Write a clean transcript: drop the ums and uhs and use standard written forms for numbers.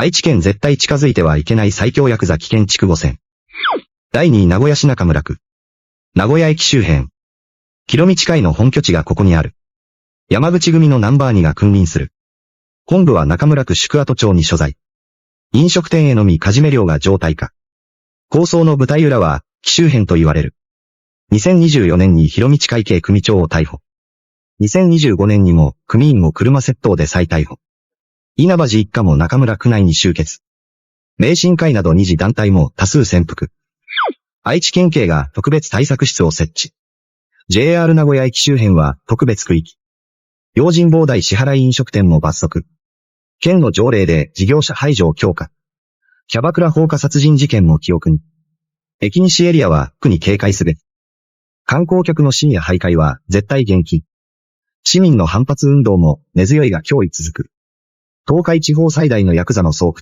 愛知県絶対近づいてはいけない最強ヤクザ危険筑後線。第2位名古屋市中村区。名古屋駅周辺。キロミ近いの本拠地がここにある。山口組のナンバー2が君臨する。本部は中村区宿跡町に所在。飲食店へのみかじめ料が常態化。抗争の舞台裏は、紀州編と言われる。2024年に広道会系組長を逮捕。2025年にも組員を車窃盗で再逮捕。稲葉寺一家も中村区内に集結。迷信会など二次団体も多数潜伏。愛知県警が特別対策室を設置。JR 名古屋駅周辺は特別区域。用心棒代支払い飲食店も罰則。県の条例で事業者排除を強化。キャバクラ放火殺人事件も記憶に。駅西エリアは区に警戒すべき。観光客の深夜徘徊は絶対厳禁。市民の反発運動も根強いが脅威続く。東海地方最大のヤクザの巣窟。